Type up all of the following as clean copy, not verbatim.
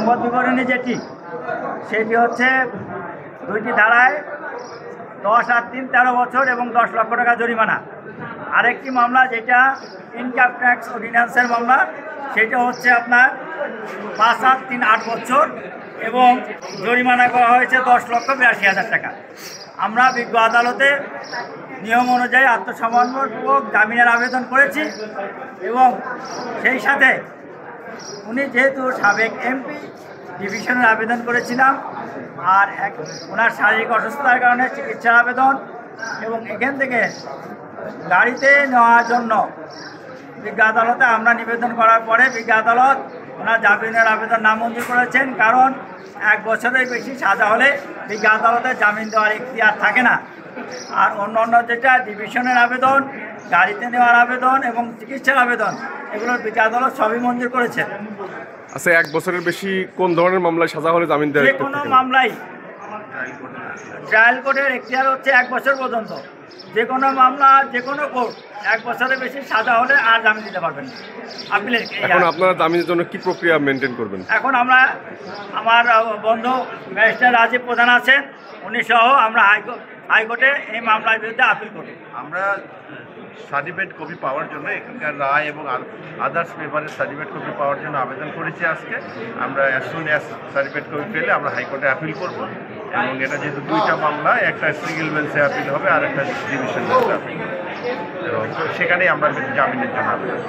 সংবাদ বিবরণী যেটি সেটি হচ্ছে 2টি ধারায় 10 আর 3 13 বছর এবং 10 লক্ষ টাকা জরিমানা। আরেকটি মামলা যেটা ইনকাম ট্যাক্স অর্ডিন্যান্সের মামলা, সেটা হচ্ছে আপনার 5 আর 3 8 বছর এবং জরিমানা করা হয়েছে 10,82,000 টাকা। আমরা বিজ্ঞ আদালতে নিয়ম অনুযায়ী আত্মসমর্পণপূর্বক জামিনের আবেদন করেছি এবং সেই সাথে উনি যেহেতু সাবেক এমপি, ডিভিশনের আবেদন করেছিলাম, আর ওনার শারীরিক অসুস্থতার কারণে চিকিৎসার আবেদন এবং এখান থেকে গাড়িতে নেওয়ার জন্য বিজ্ঞ আদালতে আমরা নিবেদন করার পরে বিজ্ঞ আদালত ওনার জামিনের আবেদন নামঞ্জুর করেছেন। কারণ 1 বছরের বেশি সাজা হলে বিজ্ঞ আদালতে জামিন দেওয়ার ইখতিয়ার থাকে না। আর অন্য যেটা ডিভিশনের আবেদন, গাড়িতে নেওয়ার আবেদন এবং চিকিৎসার আবেদন, এগুলোর বিজ্ঞ আদালত সবই মঞ্জুর করেছেন। আচ্ছা, 1 বছরের বেশি কোন ধরনের মামলায় সাজা হলে জামিন দেওয়া? যে কোনো মামলায় ট্রায়াল কোর্টের এখতিয়ার হচ্ছে 1 বছর পর্যন্ত। যে কোনো মামলা, যে কোনো কোর্ট 1 বছরের বেশি সাজা হলে আর জামিন দিতে পারবেন না। এখন আপনারা জামিনের জন্য কি প্রক্রিয়া মেনটেন করবেন? এখন আমরা আমার বন্ধু ম্যাজিস্ট্রেট রাজীব প্রধান আছেন, উনি সহ আমরা হাইকোর্টে এই মামলার বিরুদ্ধে আপিল করি। আমরা সার্টিফিকেট কপি পাওয়ার জন্য, এখানকার রায় এবং আদার্স পেপারের সার্টিফিকেট কপি পাওয়ার জন্য আবেদন করেছি আজকে। আমরা as soon as certificate copy পেলে আমরা হাইকোর্টে অ্যাপিল করব এবং এটা যেহেতু 2টা মামলা, একটা সিঙ্গেল বেঞ্চে অ্যাপিল হবে আর একটা ডিভিশন বেঞ্চে অ্যাপিল হবে এবং সেখানেই আমরা জামিনের জন্য আবেদন।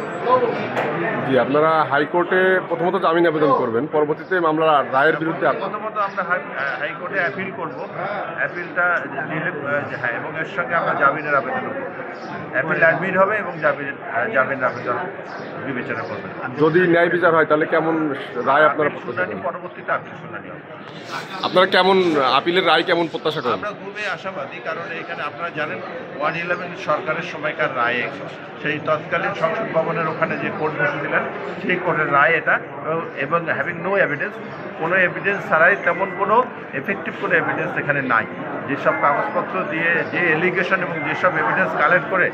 জি, আপনারা হাইকোর্টে প্রথমত জামিন আবেদন করবেন, পরবর্তীতে মামলার রায়ের বিরুদ্ধে প্রথমত আমরা হাইকোর্টে অ্যাপিল করব। অ্যাপিলটা দিলে এবং এর সঙ্গে আমরা জামিনের আবেদন করব। অ্যাপিল অ্যাডমিট হবে এবং জামিনের আবেদন বিবেচনা করবেন। যদি ন্যায় বিচার হয় তাহলে কেমন রায় আপনারা? শুনানি পরবর্তীতে আপিল শুনানি হবে। আপনারা কেমন আপিলের রায় কেমন প্রত্যাশা করেন? আমরা খুবই আশাবাদী, কারণ এখানে আপনারা জানেন 111 সরকারের সময়কার রায়, সেই তৎকালীন সংসদ ভবনের ওখানে যে কোর্ট বসেছিলেন সেই কোর্টের রায় এটা, এবং হ্যাভিং নো এভিডেন্স, কোনো এভিডেন্স ছাড়াই, তেমন কোনো এফেক্টিভ কোনো এভিডেন্স এখানে নাই। যেসব কাগজপত্র দিয়ে, যে এলিগেশন এবং যেসব এভিডেন্স কালেক্ট করে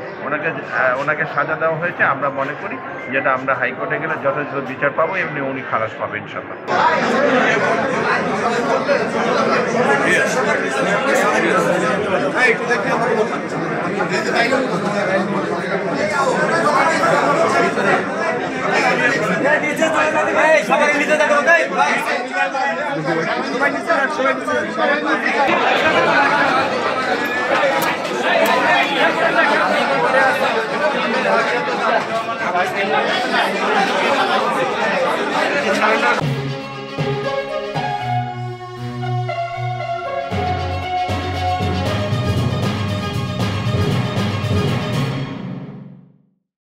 ওনাকে সাজা দেওয়া হয়েছে, আমরা মনে করি যেটা আমরা হাইকোর্টে গেলে যথাযথ বিচার পাবো, এমনি উনি খালাস পাবে ইনশাল্লাহ। সবাই নিচে